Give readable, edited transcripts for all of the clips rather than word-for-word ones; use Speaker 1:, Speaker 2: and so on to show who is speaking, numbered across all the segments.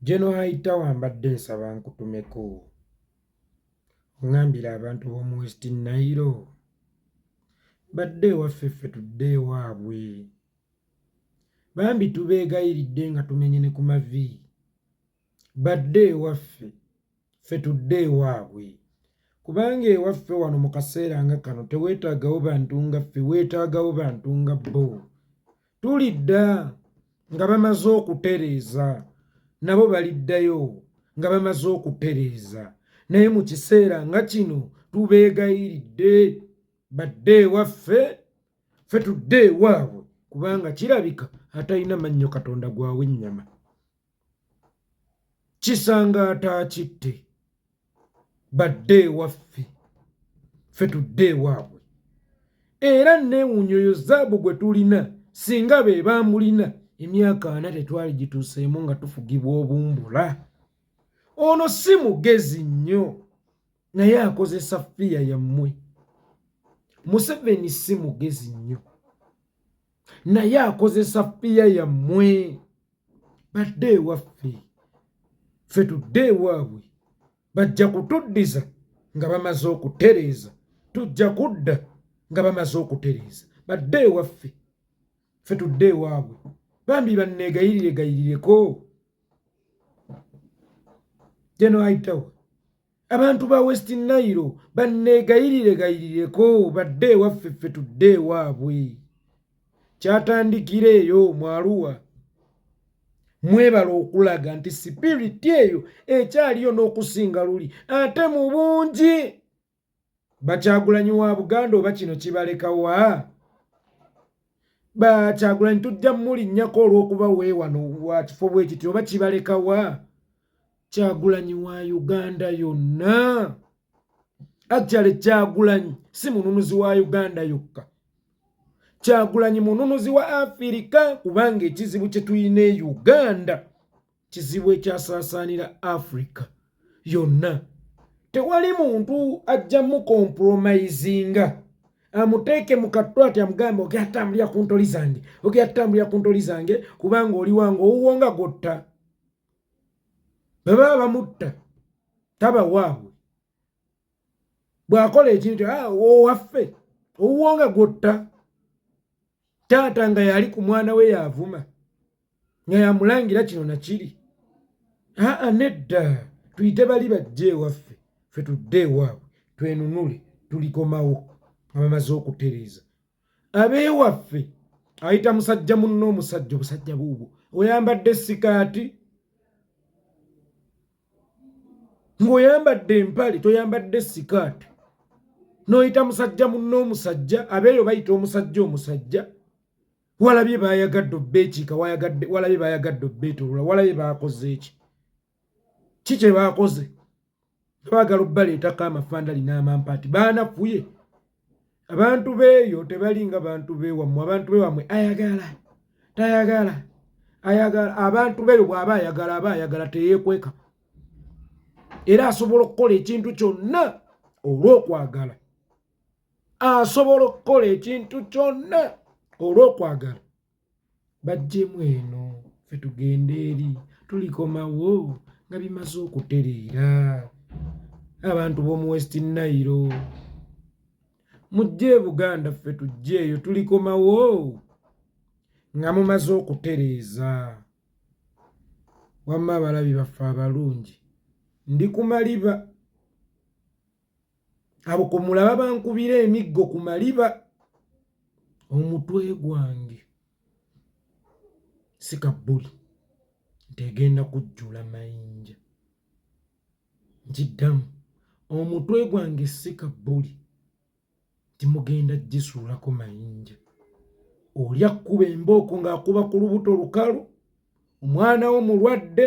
Speaker 1: Geno ayita wambadde nsaba nkutumeko ŋŋambira abantu b'omu West Nile badde ewaffe ffe tudde ewaabwe bambi tubeegayiridde nga tumenye ne ku mavi badde ewaffe ffe tudde ewaabwe kubanga ewaffe wano mu kaseera nga kano teweetaagawo bantu nga ffe weetaagawo bantu nga bo tulidda nga bamaze okutereeza nabo baliddayo nga bamaze okutereeza naye mu kiseera nga kino tubeegayiridde badde ewaffe ffe tudde ewaabwe kubanga kirabika atalina mannyo Katonda gwawe ennyama kisanga ataakitte badde ewaffe ffe tudde ewaabwe era neewuunyoyo zaabu gwe tulina singa be baamulina emyaka 4 tetwali gituuseemu nga tufugibwa obumbula ono si mugezi nnyo naye akozesa fiya yammwe Museveni si mugezi nnyo naye akozesa fiya yammwe badde ewaffe ffe tudde ewaabwe bajja kutuddiza nga bamaze okutereeza tujja kudda nga bamaze okutereeza badde ewaffe ffe tudde ewaabwe bambi banneegayirire-gayirireko geno ayitawo abantu ba West Nile banneegayirire-gayirireko badde ewaffe ffe tudde ewaabwe kyatandikira eyo mu Arua mwebala okulaga nti sipiriti eyo ekyaliyo n'okusinga luli ate mu bungi Bakyagulanyi wa Buganda oba kino kibalekawa Bakyagulanyi tujja mulinnyako olw'okuba weewano wa kifo bwe kiti oba kibalekawa Kyagulanyi wa Uganda yonna actually Kyagulanyi si mununuzi wa Uganda yokka Kyagulanyi mununuzi wa Afirika kubanga ekizibu kye tulina e Uganda kizibu ekyasaasaanira Africa yonna tewali muntu ajja mu compromisinga amuteeke mu kattu ati amugambe ogeatambulira ku ntoli zange ogeatambulira ku ntoli zange kubanga oli wange owuwo nga gotta bwe baba bamutta taba waabwe bw'akola ekintu owaffe owuwo nga gotta taata nga yali ku mwana we yaavuma nga yamulangira kino nakiri nedda tuyite bali bajje ewaffe ffe tudde ewaabwe twenunule tulikomawo abamaze okutereeza abeewaffe ayita musajja munno omusajja obusajja buubwo oyambadde sikaati ng'oyambadde empale toyambadde sikaati n'oyita musajja munno omusajja abeeyo bayita omusajja walabye baayagadde obbeekiika walabye baayagadde obbeetoloola walabye baakoze ki kye baakoze baagala obbaleetako amafandali n'amampaati baanafuye abantu beeyo tebalinga bantu beewammwe abantu beewammwe tayagala abantu beeyo bw'aba ayagala teyeekweka era asobola okukola ekintu kyonna olw'okwagala bajjemu eno ffe tugende eri tulikomawo nga bimaze okutereera abantu b'omu West Nile mujje Buganda ffe tujje eyo tulikomawo nga mumaze okutereeza wamma abalabi baffe abalungi ndi ku maliba abo ku mulaba bankubira emiggo ku maliba omutwe gwange si kabbuli ntegenda kujjula mayinja nkiddamu omutwe gwange si kabbuli timugenda gisuulako mayinja oli akkuba embooko ng'akuba ku lubuto lukalu omwana wo mulwadde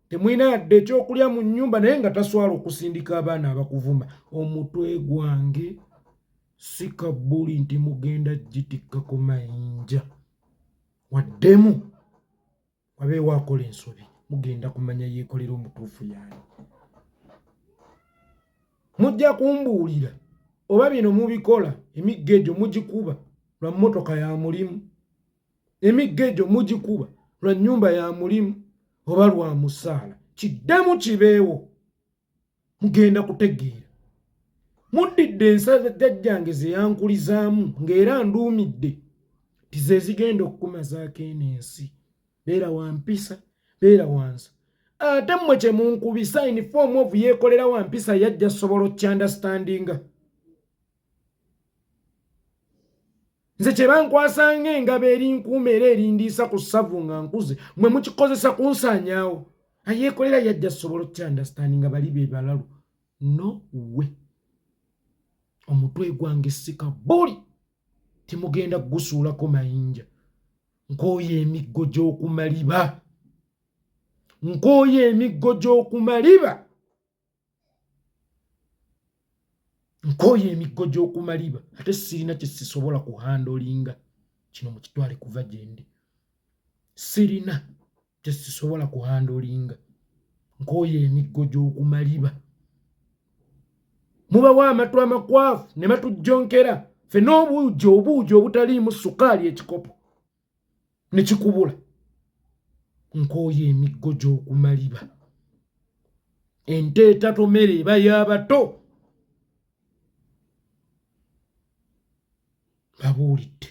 Speaker 1: temwina yadde ekyokulya mu nnyumba naye nga taswala okusindika abaana abakuvuma omutwe gwange si kabbuli nti mugenda gitikkako mayinja waddemu wabeewo akola ensobi mugenda kumanya yeekolera omutuufu yaani mujja kumbuulira oba bino mubikola emigga egyo mugikuba lwa mmotoka ya mulimu emigga egyo mugikuba lwa nnyumba ya mulimu oba lwa musaala kiddemu kibeewo mugenda kutegeera muddidde ensaza jjajjange ze yankulizaamu ng'era nduumidde tize zigenda okukumazaako eno ensi beera wampisa beera wansa ate mmwe kye munkubisa uniform of yeekolera wampisa yajja sobola okyandastandinga nze kye bankwasanga engabo eri nkuuma era erindiisa ku ssavu nga nkuze mwe mukikozesa kunsaanyaawo ayeekolera yajja sobola okyandastandinga bali be balalu no we omutwe gwange sika buli timugenda gusuulako mayinja nkooye emiggo gy'okumaliba nkooye emiggo gy'okumaliba nkooye emiggo gy'okumaliba ate sirina kye sisobola kuhandolinga kino mu kitwale kuva gye ndi sirina kye sisobola kuhandolinga nkooye emiggo gy'okumaliba mubawa amatu amakwafu ne batujjonkera ffe n'obuugi obutaliimu sukaali ekikopo ne kikubula nkooye emiggo gy'okumaliba ente etatomere eba y'abato babuulidde